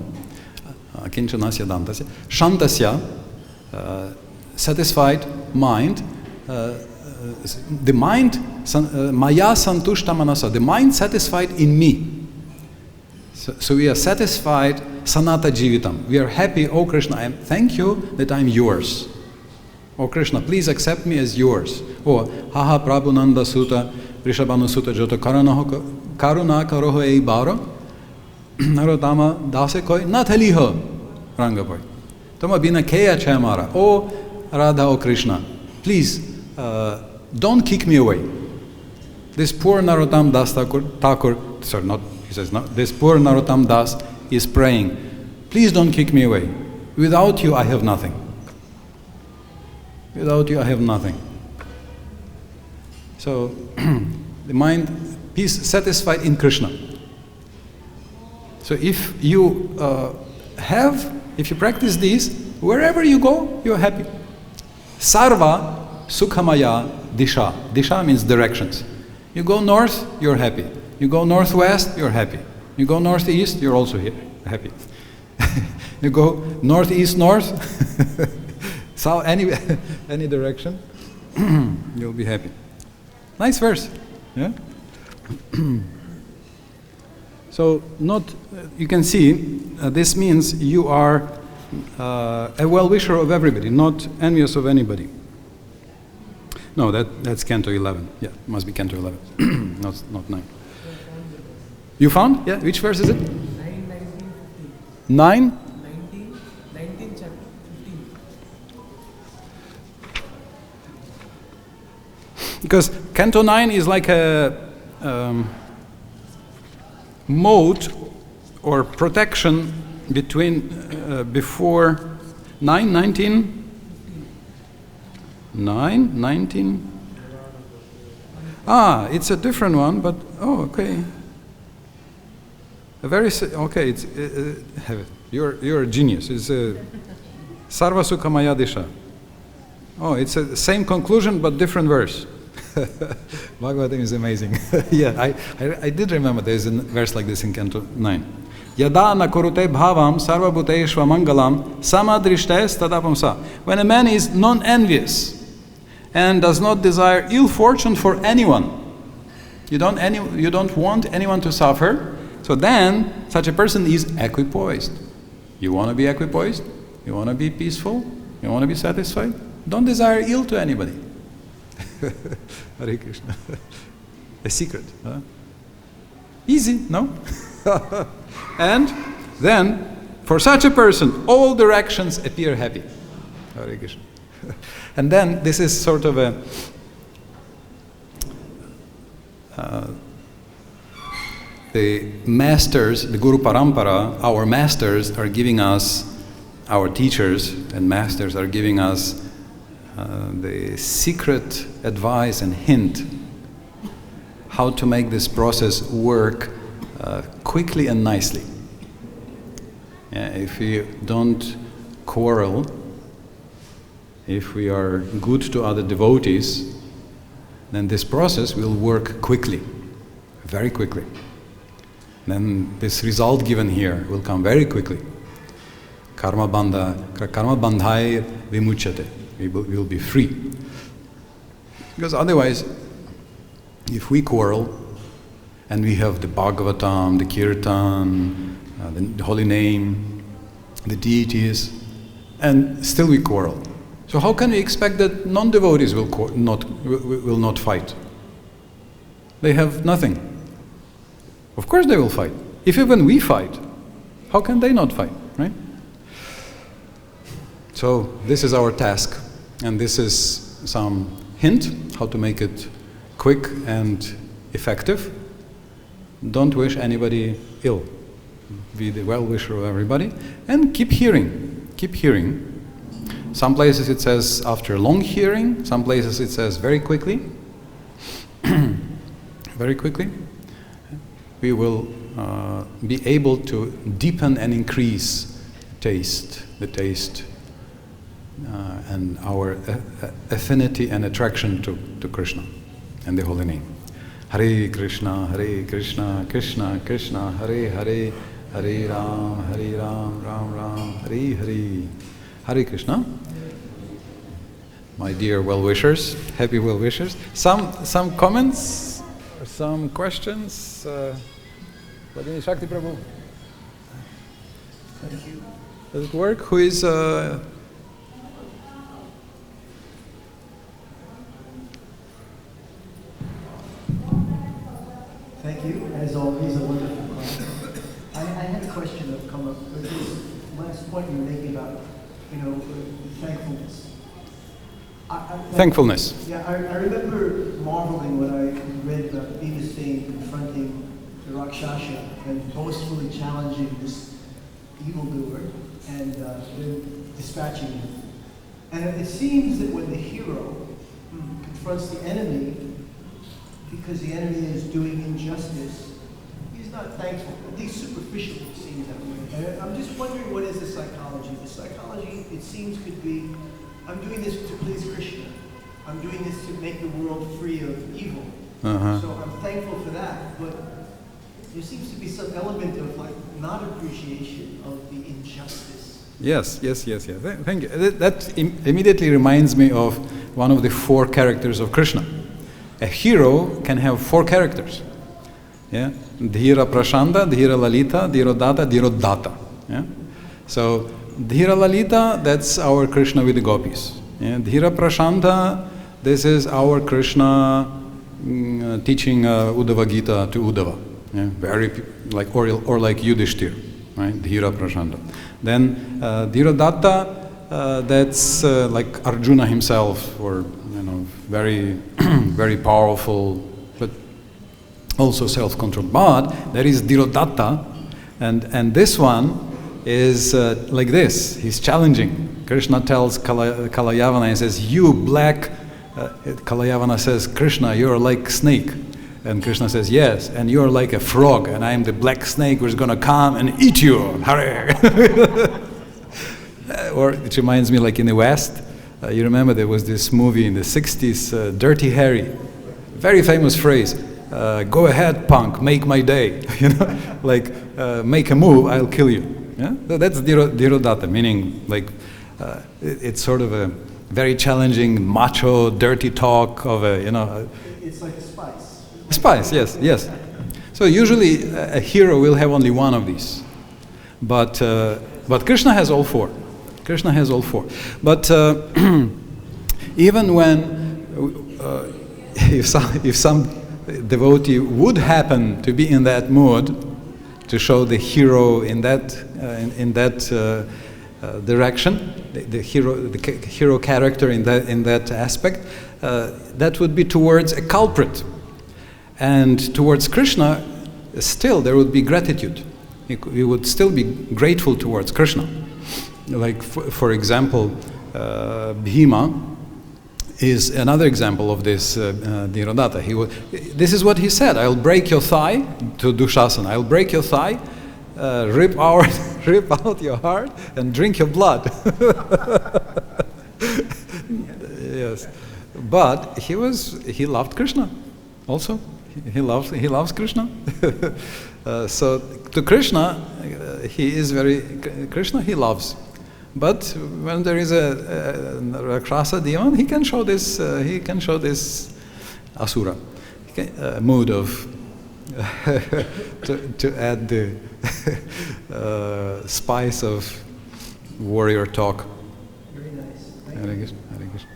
Speaker 1: Kinchanasya dantasya. Shantasya, satisfied mind. The mind, maya santushta manasa. The mind satisfied in me. So we are satisfied, sanata jivitam. We are happy, oh Krishna, thank you that I'm yours. Oh Krishna, please accept me as yours. Oh, haha prabhunanda sutta, Rishabhanu sutta jota karuna karoho ei baro, narotama dase koi nathaliho rangapoy. Toma bina keya chamara. Oh Radha, oh Krishna, please don't kick me away. This poor Narottam Das Thakur, sorry, not, he says, no, this poor Narottam Das is praying, please don't kick me away. Without you, I have nothing. Without you, I have nothing. So, the mind, peace, satisfied in Krishna. So if you if you practice these, wherever you go, you're happy. Sarva sukhamaya disha. Disha means directions. You go north, you're happy. You go northwest, you're happy. You go northeast, you're also happy. You go northeast, north, so any direction, you'll be happy. Nice verse, yeah. So you can see this means you are a well-wisher of everybody, not envious of anybody. No, that's Canto 11. Yeah, must be Canto 11, not 9. You found? Yeah, which verse is it?
Speaker 2: 9, 19, 15.
Speaker 1: 9?
Speaker 2: 19 chapter 15.
Speaker 1: Because Canto 9 is like a mode or protection between before 9, 19, 9, 19. It's a different one, but okay. Okay, it's have it. You're a genius. It's Sarva Sukhamaya Disha. Oh, it's the same conclusion but different verse. Bhagavatam is amazing. Yeah, I did remember there's a verse like this in Canto 9. Yada na kurute bhavam sarva bhuteshva mangalam samadrishtes tadapamsa. When a man is non-envious and does not desire ill fortune for anyone, you don't want anyone to suffer, so then such a person is equipoised. You want to be equipoised? You want to be peaceful? You want to be satisfied? Don't desire ill to anybody. Hare Krishna. A secret. Huh? Easy, no? And then For such a person, all directions appear happy. Hare Krishna. And then this is sort of a the masters, the Guru Parampara, our masters are giving us, our teachers and masters are giving us the secret advice and hint how to make this process work quickly and nicely. If we don't quarrel, if we are good to other devotees, then this process will work quickly, very quickly. Then this result given here will come very quickly. Karma bandhai vimuchyate. We will be free. Because otherwise, if we quarrel, and we have the Bhagavatam, the Kirtan, the holy name, the deities, and still we quarrel. So how can we expect that non-devotees will not fight? They have nothing. Of course they will fight. If even we fight, how can they not fight, right? So this is our task, and this is some hint how to make it quick and effective. Don't wish anybody ill. Be the well-wisher of everybody, and keep hearing. Keep hearing. Some places it says after long hearing, some places it says very quickly. Very quickly. We will be able to deepen and increase the taste, and our affinity and attraction to Krishna and the holy name. Hare Krishna, Krishna Krishna, Hare Hare, Hare Ram, Ram Ram, Hare Hare. Hare Krishna. My dear well-wishers, happy well-wishers. Some comments, or some questions? Vladimir Shakti Prabhu.
Speaker 2: Thank you.
Speaker 1: Does it work? Who is...
Speaker 2: Thank you. As always, a wonderful class. I had a question that come up with this last point you were making about, thankfulness.
Speaker 1: Thankfulness.
Speaker 2: Yeah, I remember marveling when I read about Bhimastane confronting the Rakshasa and forcefully challenging this evildoer and then dispatching him. And it seems that when the hero confronts the enemy, because the enemy is doing injustice, he's not thankful. At least superficially it seems that way. And I'm just wondering, what is the psychology? The psychology, it seems, could be, I'm doing this to please Krishna. I'm doing this to make the world free of evil.
Speaker 1: Uh-huh.
Speaker 2: So I'm thankful for that, but there seems to be some element of not appreciation of the injustice.
Speaker 1: Yes. Thank you. That immediately reminds me of one of the 4 characters of Krishna. A hero can have 4 characters. Yeah? Dhira Prashanda, Dhira Lalita, Dhirodata, Dhirodata. Yeah? So Dhira Lalita, that's our Krishna with the gopis. Yeah? Dhira Prashanda, this is our Krishna teaching Uddhava Gita to Uddhava. Yeah? Very like or like Yudhishthir, right? Dhira Prashanda. Then Dhirodata, that's like Arjuna himself, or very very powerful, but also self-controlled. But there is Dhirodata, and this one is like this. He's challenging. Krishna tells Kalayavana, he says, "You black." Kalayavana says, "Krishna, you're like snake." And Krishna says, "Yes, and you're like a frog, and I am the black snake who's going to come and eat you." Hare! Or it reminds me, like in the West, you remember there was this movie in the 60s, Dirty Harry. Very famous phrase, "Go ahead, punk, make my day." Make a move, I'll kill you. Yeah? That's Dhirodata, meaning like it's sort of a very challenging, macho, dirty talk of a,
Speaker 2: It's like a spice.
Speaker 1: Spice, yes. So usually a hero will have only one of these. But Krishna has all 4. Krishna has all 4. But even when, if some devotee would happen to be in that mood, to show the hero in that in that direction, the hero character in that aspect, that would be towards a culprit. And towards Krishna, still there would be gratitude. We would still be grateful towards Krishna. Like, for example, Bhima is another example of this Dhirodata. This is what he said: I'll break your thigh, to Dushasana, I'll break your thigh, rip out your heart, and drink your blood. Yes. But he loved Krishna also. He loves Krishna. So to Krishna, Krishna he loves. But when there is a Rakshasa demon, he can show this asura mood of to add the spice of warrior talk.
Speaker 2: Very nice.
Speaker 1: Hare Krishna, Hare Krishna.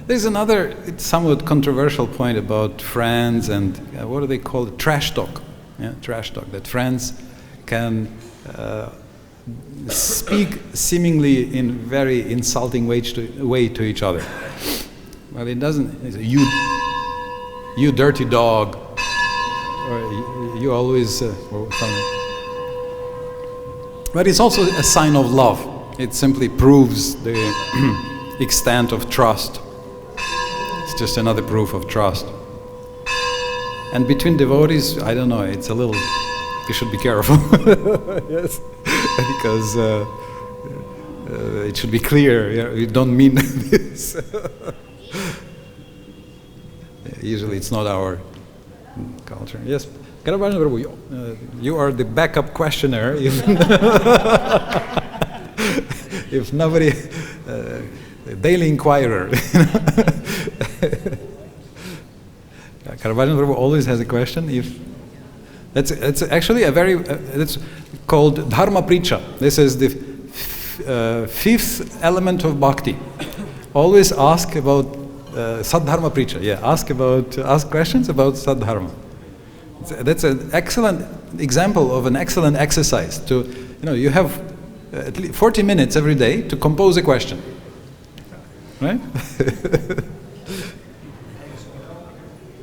Speaker 1: There's another somewhat controversial point about friends and what do they call it? Trash talk. Yeah, trash talk. That friends can speak seemingly in very insulting way to each other. Well, it doesn't. You dirty dog, or you always. But it's also a sign of love. It simply proves the extent of trust. It's just another proof of trust. And between devotees, I don't know. It's a little. We should be careful. Yes. Because it should be clear, we don't mean this. Usually it's not our culture. Yes, you are the backup questioner. If nobody, Daily Inquirer. Karavajan Prabhu always has a question. It's actually it's called Dharma Pricha. This is the fifth element of bhakti. Always ask about Sadharma Pricha. Yeah, ask questions about Sadharma. That's an excellent example of an excellent exercise. You have at least 40 minutes every day to compose a question. Right?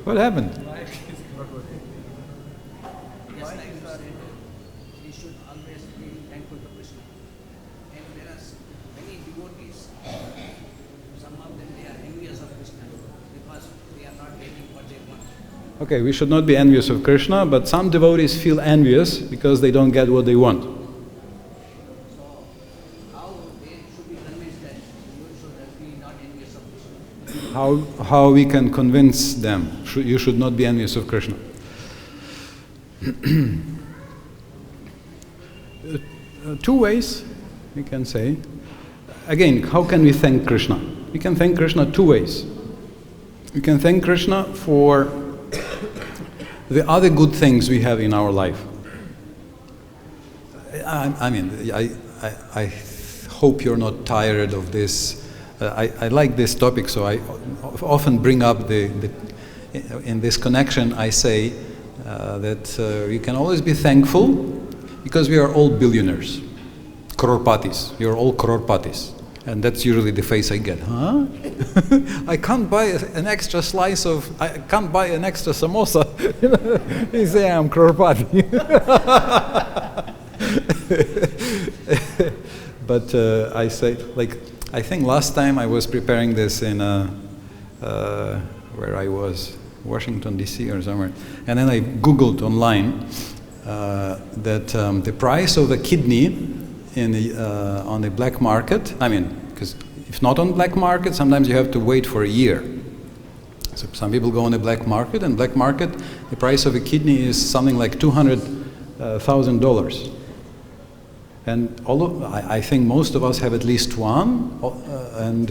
Speaker 1: What happened? Okay, we should not be envious of Krishna, but some devotees feel envious because they don't get what they want.
Speaker 3: So, how they should be convinced that you should be not envious of Krishna?
Speaker 1: How we can convince them you should not be envious of Krishna? Two ways, we can say. Again, how can we thank Krishna? We can thank Krishna two ways. We can thank Krishna for the other good things we have in our life. I hope you're not tired of this. I like this topic, so I often bring up in this connection, I say that we can always be thankful because we are all billionaires, crorpatis. We are all crorpatis. And that's usually the face I get. Huh? I can't buy an extra I can't buy an extra samosa. You say I'm crorepati. But I say, I think last time I was preparing this in where I was, Washington DC or somewhere, and then I Googled online that the price of a kidney on the black market, because if not on black market, sometimes you have to wait for a year. So some people go on the black market, and black market, the price of a kidney is something like $200,000. And I think most of us have at least one, and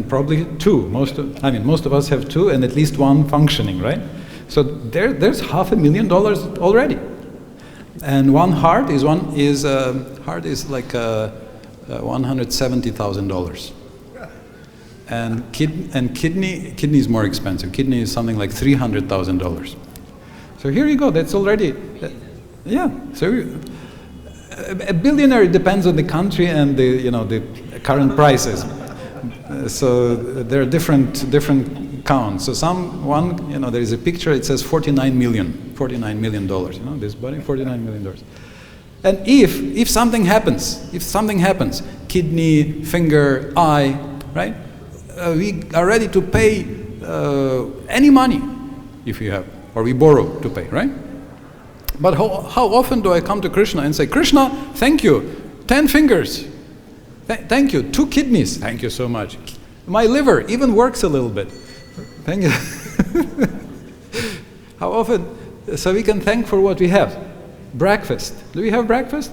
Speaker 1: probably two. Most of us have two, and at least one functioning, right? So there's $500,000 already. And one heart is like $170,000. And kidney is more expensive. Kidney is something like $300,000. So here you go. That's already. Yeah. So a billionaire, it depends on the country and the current prices. So there are different counts. So there is a picture. It says $49 million. This body, $49 million. And if something happens, kidney, finger, eye, right? We are ready to pay any money if you have, or we borrow to pay, right? But how often do I come to Krishna and say, Krishna, thank you, 10 fingers, thank you, 2 kidneys, thank you so much. My liver even works a little bit, thank you. How often? So we can thank for what we have. Breakfast. Do we have breakfast?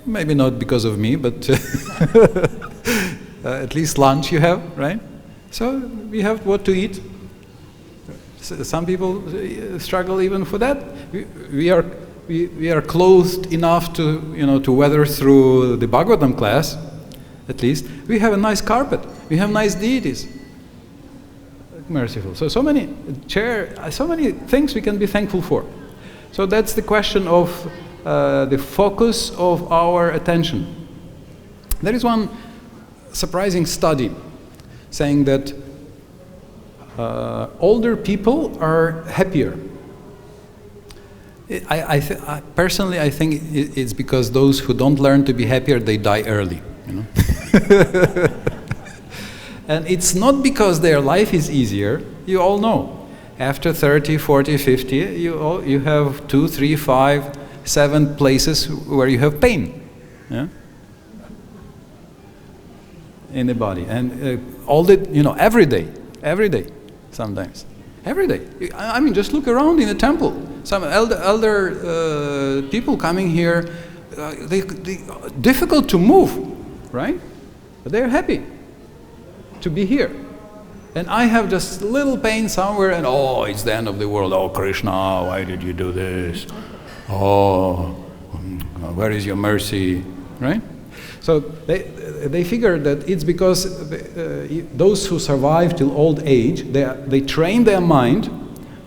Speaker 1: Maybe not because of me, but at least lunch you have, right? So we have what to eat. Some people struggle even for that. We are clothed enough to weather through the Bhagavatam class, at least. We have a nice carpet. We have nice deities. Merciful. So many things we can be thankful for. So that's the question of the focus of our attention. There is one surprising study saying that older people are happier. Personally, I think it's because those who don't learn to be happier, they die early. And it's not because their life is easier. You all know. After 30, 40, 50, you have 2, 3, 5, 7 places where you have pain, yeah? In the body, and every day, sometimes, every day. I mean, just look around in the temple. Some elder people coming here, they difficult to move, right? But they're happy to be here. And I have just little pain somewhere, and it's the end of the world. Oh, Krishna, why did you do this? Oh, where is your mercy? Right? So they figure that it's because those who survive till old age, they train their mind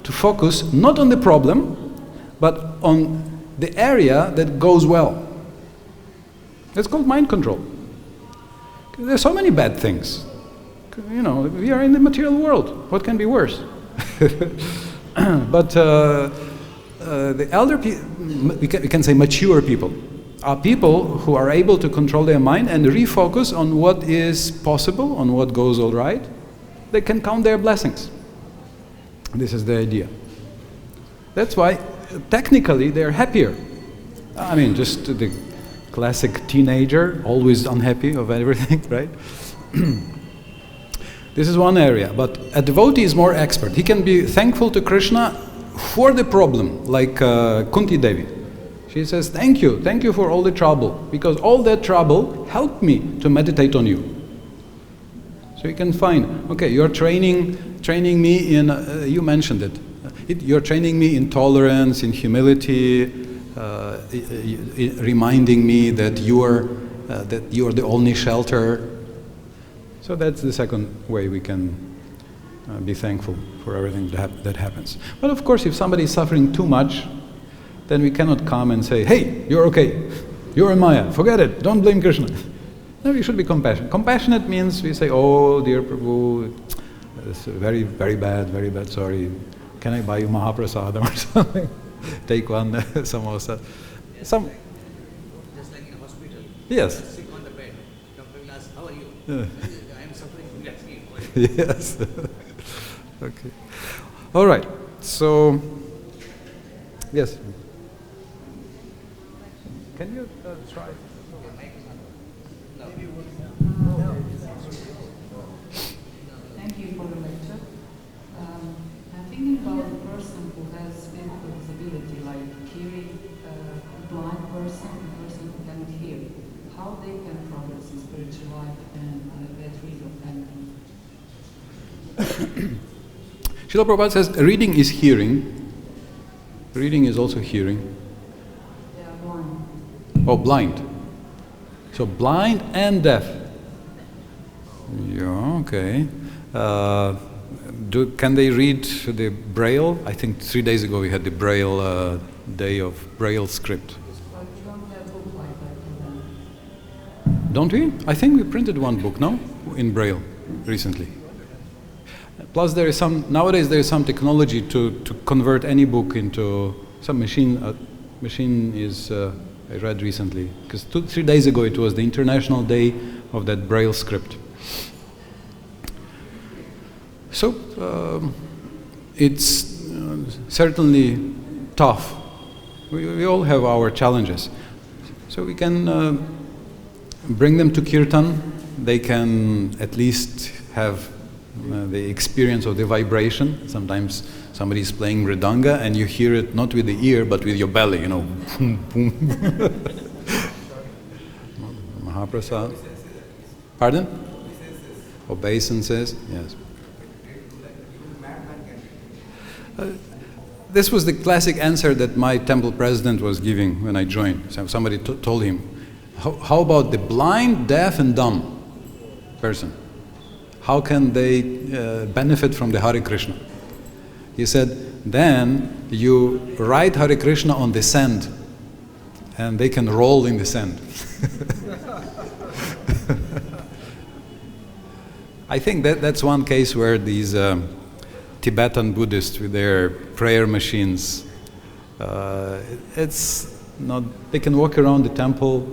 Speaker 1: to focus not on the problem, but on the area that goes well. That's called mind control. There's so many bad things. We are in the material world. What can be worse? But the elder people, we can say mature people, are people who are able to control their mind and refocus on what is possible, on what goes all right. They can count their blessings. This is the idea. That's why, technically, they're happier. I mean, just the classic teenager, always unhappy of everything, right? This is one area, but a devotee is more expert. He can be thankful to Krishna for the problem, like Kunti Devi. She says, thank you for all the trouble, because all that trouble helped me to meditate on you. So you can find, okay, you're training me in, you mentioned it, you're training me in tolerance, in humility, reminding me that you are the only shelter. So that's the second way we can be thankful for everything that happens. But of course, if somebody is suffering too much, then we cannot come and say, hey, you're okay, you're in Maya, forget it, don't blame Krishna. No, we should be compassionate. Compassionate means we say, oh, dear Prabhu, it's very, very bad, sorry. Can I buy you Mahaprasadam or something? Take one samosa.
Speaker 3: Just like in a hospital.
Speaker 1: Yes.
Speaker 3: Sick on the bed. Doctor will ask, how are you?
Speaker 1: Yeah.
Speaker 3: I am suffering from that pain.
Speaker 1: Yes. Okay. All right. So, yes. Can you try?
Speaker 4: Thank you for the lecture. I'm thinking about a person who has physical disability, like hearing, a blind person, a person who cannot hear. How they can progress in spiritual life and get rid of anything?
Speaker 1: Srila Prabhupada says reading is hearing. Reading is also hearing.
Speaker 4: They are blind.
Speaker 1: Oh, blind. So blind and deaf. Yeah, okay. Can they read the Braille? I think 3 days ago we had the Braille day of Braille script.
Speaker 4: But we don't have a book like that for them.
Speaker 1: Don't we? I think we printed one book, no? In Braille, recently. Plus nowadays there is some technology to convert any book into some machine. Machine is, I read recently, because 3 days ago it was the International Day of that Braille script. So, it's certainly tough. We all have our challenges. So we can bring them to Kirtan. They can at least have the experience of the vibration. Sometimes somebody is playing Mridanga and you hear it not with the ear but with your belly, you know. Boom, boom. Mahaprasad. Pardon? Obeisances, yes. This was the classic answer that my temple president was giving when I joined. So somebody told him, how about the blind, deaf and dumb person? How can they benefit from the Hare Krishna? He said, then you write Hare Krishna on the sand and they can roll in the sand. I think that's one case where these Tibetan Buddhists with their prayer machines, it's not, they can walk around the temple,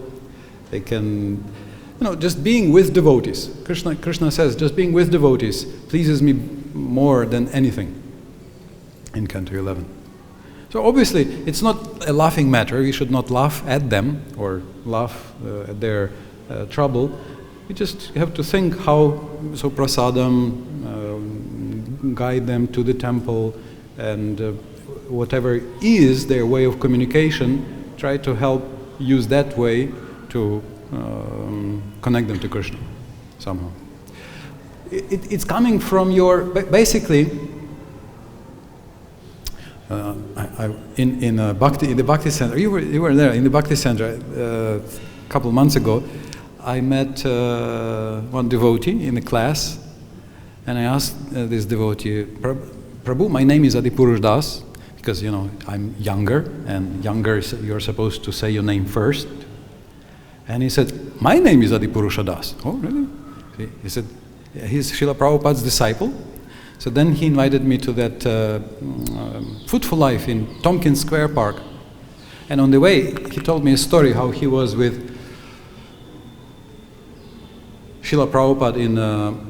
Speaker 1: they can, just being with devotees. Krishna says, just being with devotees pleases me more than anything in Canto 11. So obviously, it's not a laughing matter. We should not laugh at them or laugh at their trouble. We just have to think how, so prasadam, guide them to the temple, and whatever is their way of communication, try to help use that way to connect them to Krishna somehow. It's coming from your, basically, in the Bhakti Center, you were there, in the Bhakti Center a couple of months ago, I met one devotee in the class, and I asked this devotee, Prabhu, my name is Adipurusha Das, because I'm younger, and younger you're supposed to say your name first. And he said, my name is Adipurusha Das. Oh, really? He said, he's Srila Prabhupada's disciple. So then he invited me to that Food for Life in Tompkins Square Park. And on the way, he told me a story how he was with Srila Prabhupada in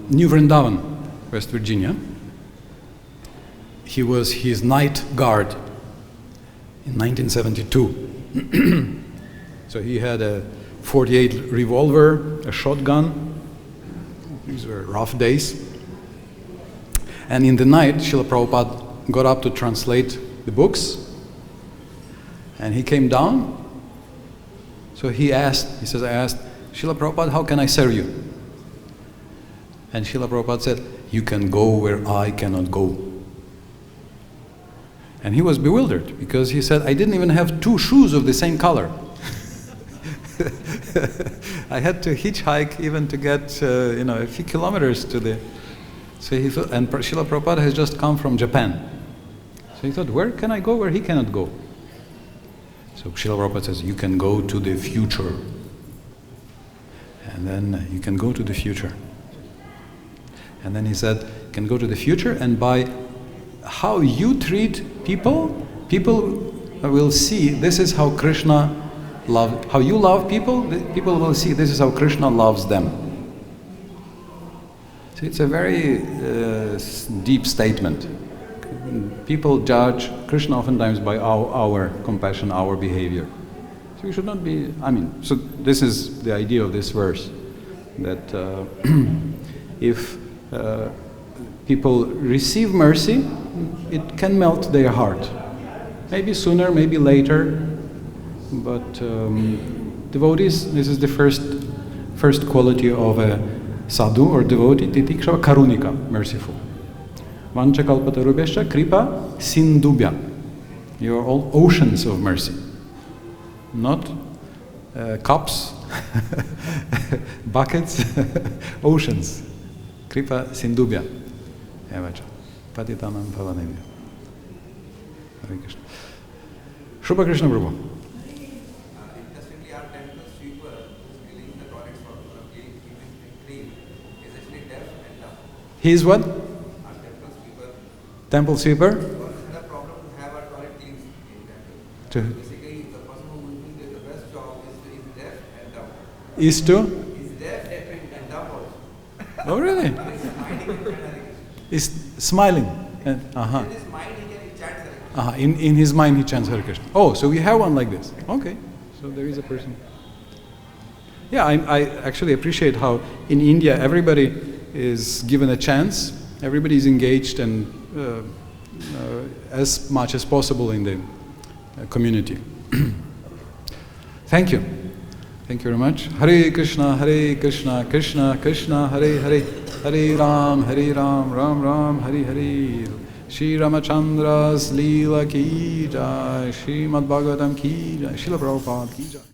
Speaker 1: New Vrindavan, West Virginia. He was his night guard in 1972. So he had a .48 revolver, a shotgun. These were rough days. And in the night, Srila Prabhupada got up to translate the books. And he came down. So he asked, I asked, Srila Prabhupada, how can I serve you? And Srila Prabhupada said, you can go where I cannot go. And he was bewildered because he said, I didn't even have 2 shoes of the same color. I had to hitchhike even to get, a few kilometers to the... So he thought, and Srila Prabhupada has just come from Japan. So he thought, where can I go where he cannot go? So Srila Prabhupada says, you can go to the future. And then you can go to the future. And then he said, you can go to the future, and by how you treat people, people will see this is how Krishna loves. How you love people, people will see this is how Krishna loves them. So it's a very deep statement. People judge Krishna oftentimes by our compassion, our behavior. So we should not be, so this is the idea of this verse, that if people receive mercy, it can melt their heart. Maybe sooner, maybe later, but devotees, this is the first quality of a sadhu or devotee, titiksha karunika, merciful. Vancha kalpatarubhescha kripa sindubhya. You are all oceans of mercy, not cups, buckets, oceans. Kripa sindubhya. Evacha. Patitanam bhavanebhya. Hare Krishna. Shubha Krishna Prabhu.
Speaker 5: Interestingly, our temple sweeper who's cleaning the toilets for keeping clean is actually deaf and dumb.
Speaker 1: He is what?
Speaker 5: Our temple sweeper
Speaker 1: Temple sweeper?
Speaker 5: had a problem to have our toilet clean in temple.
Speaker 1: To,
Speaker 5: Basically, the person who will do the best job is deaf and dumb.
Speaker 1: is to?
Speaker 5: He's deaf and dumb also.
Speaker 1: Oh, really?
Speaker 5: He's minding and chanting.
Speaker 1: Is smiling. And,
Speaker 5: In his mind, he chants Hare Krishna.
Speaker 1: in his mind, he chants Hare Krishna. Oh, so we have one like this. Okay. So there is a person. Yeah, I actually appreciate how in India everybody is given a chance. Everybody is engaged and as much as possible in the community. Thank you. Thank you very much. Hare Krishna, Krishna Krishna, Hare Hare, Hare Ram, Ram Ram, Hare Hare. Shri Ramachandra's Leela ki jai, Srimad Bhagavatam ki jai, Srila Prabhupada ki jai.